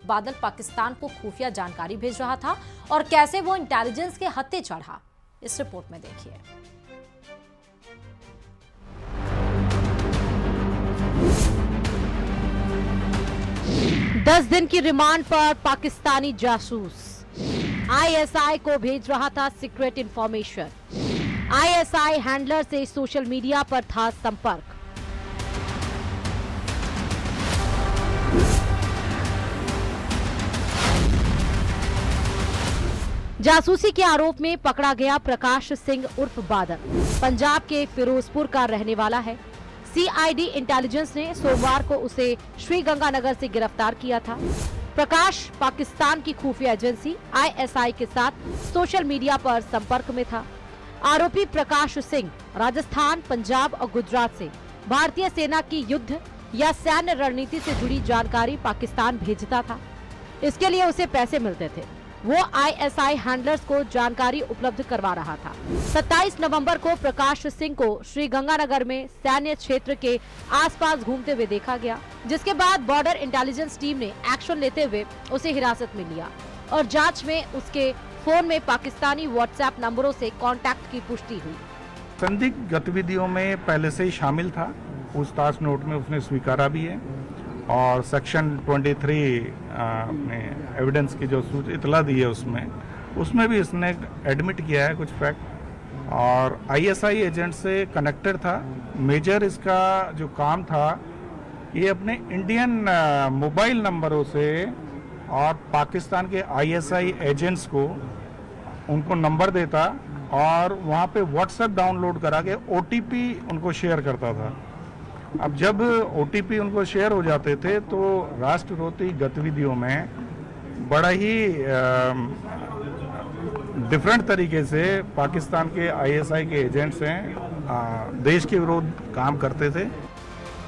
बादल पाकिस्तान को खुफिया जानकारी भेज रहा था और कैसे वो इंटेलिजेंस के हत्थे चढ़ा, इस रिपोर्ट में देखिए। 10 दिन की रिमांड पर पाकिस्तानी जासूस आईएसआई को भेज रहा था सीक्रेट इंफॉर्मेशन। आईएसआई हैंडलर से सोशल मीडिया पर था संपर्क। जासूसी के आरोप में पकड़ा गया प्रकाश सिंह उर्फ बादल पंजाब के फिरोजपुर का रहने वाला है। सीआईडी इंटेलिजेंस ने सोमवार को उसे श्रीगंगानगर से गिरफ्तार किया था। प्रकाश पाकिस्तान की खुफिया एजेंसी आईएसआई के साथ सोशल मीडिया पर संपर्क में था। आरोपी प्रकाश सिंह राजस्थान, पंजाब और गुजरात से भारतीय सेना की युद्ध या सैन्य रणनीति से जुड़ी जानकारी पाकिस्तान भेजता था। इसके लिए उसे पैसे मिलते थे। वो आईएसआई हैंडलर्स को जानकारी उपलब्ध करवा रहा था। 27 नवंबर को प्रकाश सिंह को श्रीगंगानगर में सैन्य क्षेत्र के आसपास घूमते हुए देखा गया, जिसके बाद बॉर्डर इंटेलिजेंस टीम ने एक्शन लेते हुए उसे हिरासत में लिया और जांच में उसके फोन में पाकिस्तानी व्हाट्सएप नंबरों से कांटेक्ट की पुष्टि हुई। संदिग्ध गतिविधियों में पहले से ही शामिल था, पूछताछ नोट में उसने स्वीकारा भी है और सेक्शन 23 अपने एविडेंस की जो इतला दी है उसमें भी इसने एडमिट किया है कुछ फैक्ट और आईएसआई एजेंट से कनेक्टेड था। मेजर इसका जो काम था ये अपने इंडियन मोबाइल नंबरों से और पाकिस्तान के आईएसआई एजेंट्स को उनको नंबर देता और वहाँ पे व्हाट्सएप डाउनलोड करा के ओटीपी उनको शेयर करता था। अब जब ओटीपी उनको शेयर हो जाते थे तो राष्ट्रविरोधी गतिविधियों में बड़ा ही डिफरेंट तरीके से पाकिस्तान के आईएसआई के एजेंट्स हैं देश के विरोध काम करते थे।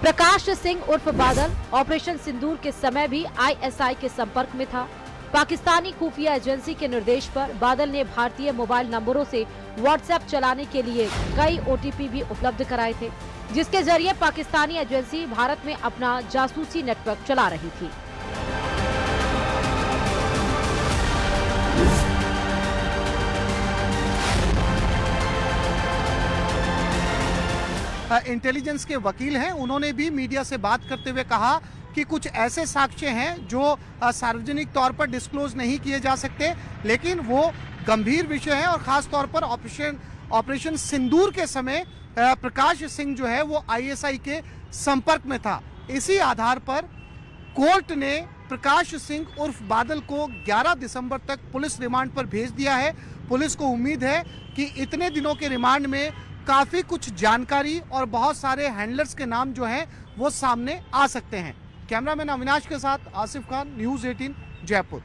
प्रकाश सिंह उर्फ बादल ऑपरेशन सिंदूर के समय भी आईएसआई के संपर्क में था। पाकिस्तानी खुफिया एजेंसी के निर्देश पर बादल ने भारतीय मोबाइल नंबरों से व्हाट्सएप चलाने के लिए कई ओटीपी भी उपलब्ध कराए थे, जिसके जरिए पाकिस्तानी एजेंसी भारत में अपना जासूसी नेटवर्क चला रही थी। इंटेलिजेंस के वकील हैं, उन्होंने भी मीडिया से बात करते हुए कहा कि कुछ ऐसे साक्ष्य हैं जो सार्वजनिक तौर पर डिस्क्लोज नहीं किए जा सकते, लेकिन वो गंभीर विषय है और खास तौर पर ऑपरेशन सिंदूर के समय प्रकाश सिंह जो है वो आईएसआई के संपर्क में था। इसी आधार पर कोर्ट ने प्रकाश सिंह उर्फ बादल को 11 दिसंबर तक पुलिस रिमांड पर भेज दिया है। पुलिस को उम्मीद है कि इतने दिनों के रिमांड में काफी कुछ जानकारी और बहुत सारे हैंडलर्स के नाम जो हैं वो सामने आ सकते हैं। कैमरामैन अविनाश के साथ आसिफ खान, न्यूज़ 18 जयपुर।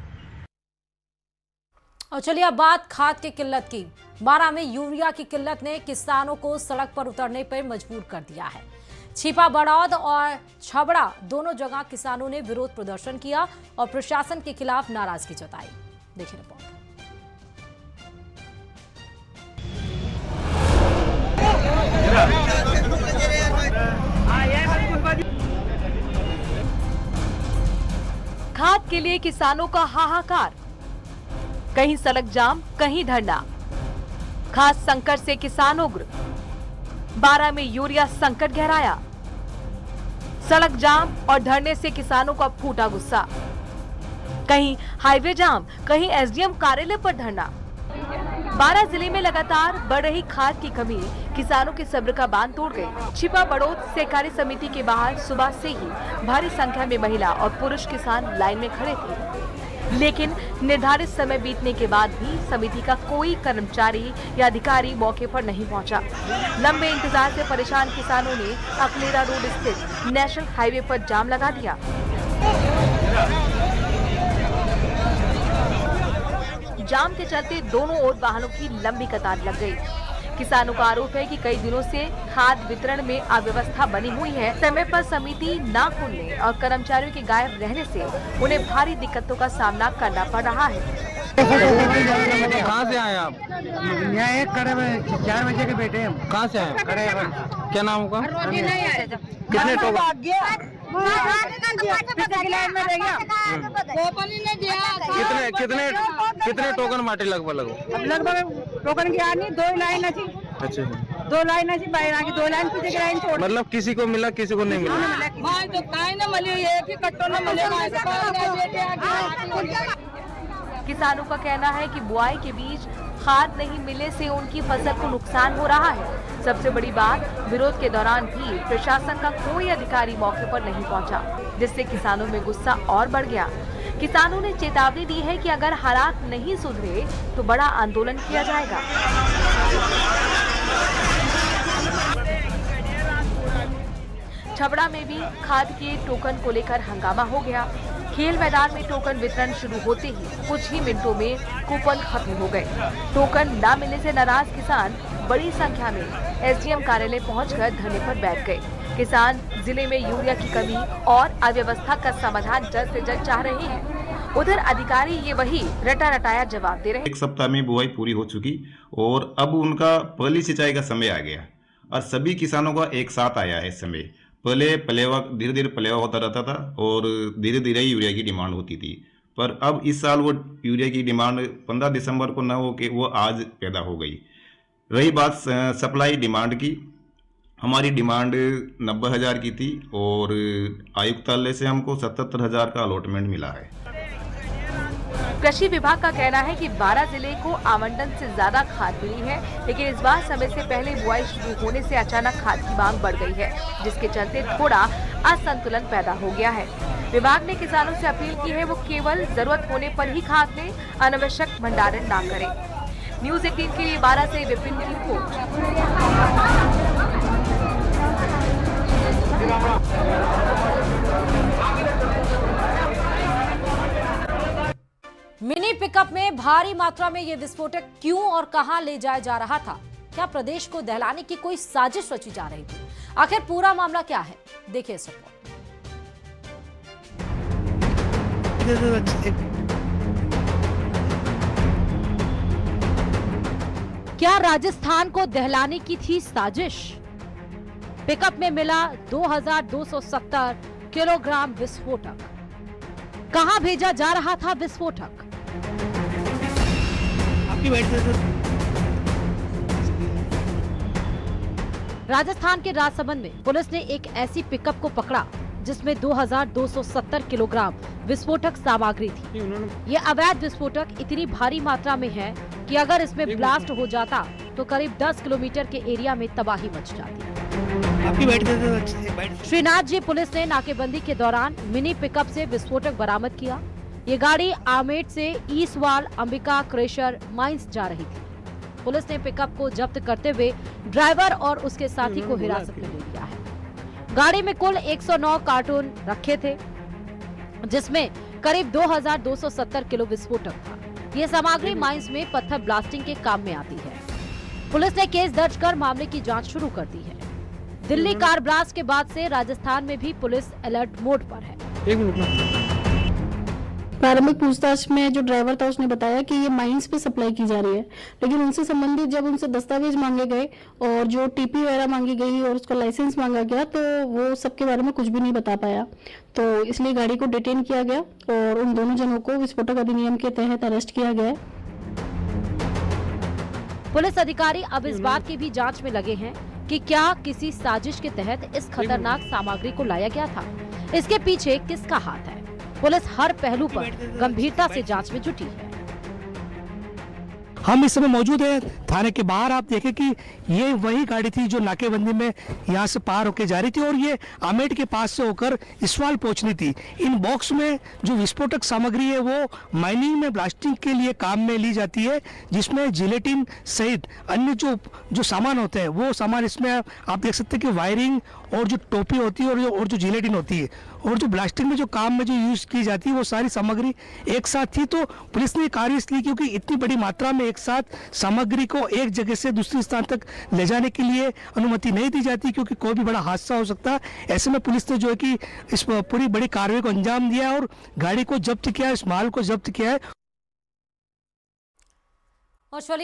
और चलिए अब बात खाद की किल्लत की। बारां में यूरिया की किल्लत ने किसानों को सड़क पर उतरने पर मजबूर कर दिया है। छिपा बड़ौद और छबड़ा दोनों जगह किसानों ने विरोध प्रदर्शन किया और प्रशासन के खिलाफ नाराजगी जताई। देखिए रिपोर्ट। खाद के लिए किसानों का हाहाकार, कहीं सड़क जाम, कहीं धरना। खाद संकट से किसान उग्र। बारां में यूरिया संकट गहराया। सड़क जाम और धरने से किसानों का फूटा गुस्सा। कहीं हाईवे जाम, कहीं एसडीएम कार्यालय पर धरना। बारां जिले में लगातार बढ़ रही खाद की कमी किसानों के सब्र का बांध तोड़ गई। छिपा बड़ौद सहकारी समिति के बाहर सुबह से ही भारी संख्या में महिला और पुरुष किसान लाइन में खड़े थे, लेकिन निर्धारित समय बीतने के बाद भी समिति का कोई कर्मचारी या अधिकारी मौके पर नहीं पहुंचा। लंबे इंतजार से परेशान किसानों ने अकलेरा रोड स्थित नेशनल हाईवे पर जाम लगा दिया। जाम के चलते दोनों ओर वाहनों की लंबी कतार लग गई। किसानों का आरोप है कि कई दिनों से खाद वितरण में अव्यवस्था बनी हुई है। समय पर समिति न खुलने और कर्मचारियों के गायब रहने से उन्हें भारी दिक्कतों का सामना करना पड़ रहा है। कहाँ से आए आप? यहाँ एक कड़े में 4 बजे के बैठे हम। कहाँ से आए? कड़े क्या नाम होगा? कितने टोकन? कितने टोकन बांटे लगभग टोकन की आनी 2 लाइन अच्छी, अच्छा 2 लाइन अच्छी, बाहर आगे 2 लाइन पीछे की लाइन छोड़। मतलब किसी को मिला किसी को नहीं मिला। तो काहे न मिली, एक ही कट्टो न मिले। किसानों का कहना है कि बुआई के बीच खाद नहीं मिलने से उनकी फसल को नुकसान हो रहा है। सबसे बड़ी बात, विरोध के दौरान भी प्रशासन का कोई अधिकारी मौके पर नहीं पहुंचा, जिससे किसानों में गुस्सा और बढ़ गया। किसानों ने चेतावनी दी है कि अगर हालात नहीं सुधरे तो बड़ा आंदोलन किया जाएगा। छबड़ा में भी खाद के टोकन को लेकर हंगामा हो गया। खेल मैदान में टोकन वितरण शुरू होते ही कुछ ही मिनटों में कूपन खत्म हो गए। टोकन न मिलने से नाराज किसान बड़ी संख्या में एसडीएम कार्यालय पहुंचकर धरने पर बैठ गए। किसान जिले में यूरिया की कमी और अव्यवस्था का समाधान जल्द से जल्द चाह रहे हैं। उधर अधिकारी ये वही रटा रटाया जवाब दे रहे हैं। 1 सप्ताह में बुआई पूरी हो चुकी और अब उनका पहली सिंचाई का समय आ गया और सभी किसानों का एक साथ आया है समय। पहले पलेवा धीरे धीरे पलेवा होता रहता था और धीरे धीरे यूरिया की डिमांड होती थी, पर अब इस साल वो यूरिया की डिमांड 15 दिसंबर को न हो के वो आज पैदा हो गई। रही बात सप्लाई डिमांड की, हमारी डिमांड 90,000 की थी और आयुक्तालय से हमको 77,000 का अलॉटमेंट मिला है। कृषि विभाग का कहना है कि 12 जिले को आवंटन से ज्यादा खाद मिली है, लेकिन इस बार समय से पहले बुआई शुरू होने से अचानक खाद की मांग बढ़ गई है, जिसके चलते थोड़ा असंतुलन पैदा हो गया है। विभाग ने किसानों से अपील की है वो केवल जरूरत होने पर ही खाद लें, अनावश्यक भंडारण न करें। न्यूज़ 18 के लिए 12 से विपिन की रिपोर्ट। मिनी पिकअप में भारी मात्रा में ये विस्फोटक क्यों और कहां ले जाया जा रहा था? क्या प्रदेश को दहलाने की कोई साजिश रची जा रही थी? आखिर पूरा मामला क्या है, देखिए इस रिपोर्ट। क्या राजस्थान को दहलाने की थी साजिश? पिकअप में मिला 2270 किलोग्राम विस्फोटक। कहां भेजा जा रहा था विस्फोटक? राजस्थान के राजसमंद में पुलिस ने एक ऐसी पिकअप को पकड़ा जिसमें 2270 किलोग्राम विस्फोटक सामग्री थी। ये अवैध विस्फोटक इतनी भारी मात्रा में है कि अगर इसमें ब्लास्ट हो जाता तो करीब 10 किलोमीटर के एरिया में तबाही मच जाती। श्रीनाथ जी पुलिस ने नाकेबंदी के दौरान मिनी पिकअप से विस्फोटक बरामद किया। ये गाड़ी आमेट से ईसवाल अंबिका क्रेशर माइंस जा रही थी। पुलिस ने पिकअप को जब्त करते हुए ड्राइवर और उसके साथी को हिरासत में ले लिया है। गाड़ी में कुल 109 कार्टून रखे थे, जिसमें करीब 2270 किलो विस्फोटक था। ये सामग्री माइंस में पत्थर ब्लास्टिंग के काम में आती है। पुलिस ने केस दर्ज कर मामले की जांच शुरू कर दी है। दिल्ली कार ब्लास्ट के बाद से राजस्थान में भी पुलिस अलर्ट मोड पर है। प्रारंभिक पूछताछ में जो ड्राइवर था उसने बताया कि ये माइंस पे सप्लाई की जा रही है, लेकिन उनसे संबंधित जब उनसे दस्तावेज मांगे गए और जो टीपी वगैरह मांगी गई और उसका लाइसेंस मांगा गया तो वो सबके बारे में कुछ भी नहीं बता पाया, तो इसलिए गाड़ी को डिटेन किया गया और उन दोनों जनों को विस्फोटक अधिनियम के तहत अरेस्ट किया गया। पुलिस अधिकारी अब इस बात की भी जांच में लगे हैं कि क्या किसी साजिश के तहत इस खतरनाक सामग्री को लाया गया था, इसके पीछे किसका हाथ है। पुलिस हर पहलू पर गंभीरता से जांच में जुटी है। हम इस समय मौजूद हैं थाने के बाहर। आप देखें कि ये वही गाड़ी थी जो नाकेबंदी में यहाँ से पार होकर जा रही थी और ये आमेट के पास से होकर इसवाल पहुंचनी थी। इन बॉक्स में जो विस्फोटक सामग्री है वो माइनिंग में ब्लास्टिंग के लिए काम में ली जाती है, जिसमें जिलेटिन सहित अन्य जो सामान होते हैं वो सामान इसमें आप देख सकते हैं कि वायरिंग और जो टोपी होती है और जो जिलेटिन होती है और जो ब्लास्टिंग में जो काम में जो यूज की जाती है वो सारी सामग्री एक साथ थी। तो पुलिस ने कार्य इसलिए क्योंकि इतनी बड़ी मात्रा में एक साथ सामग्री को एक जगह से दूसरी स्थान तक ले जाने के लिए अनुमति नहीं दी जाती, क्योंकि कोई भी बड़ा हादसा हो सकता है। ऐसे में पुलिस ने जो है कि इस पूरी बड़ी कार्रवाई को अंजाम दिया और गाड़ी को जब्त किया, इस माल को जब्त किया है। और चलिए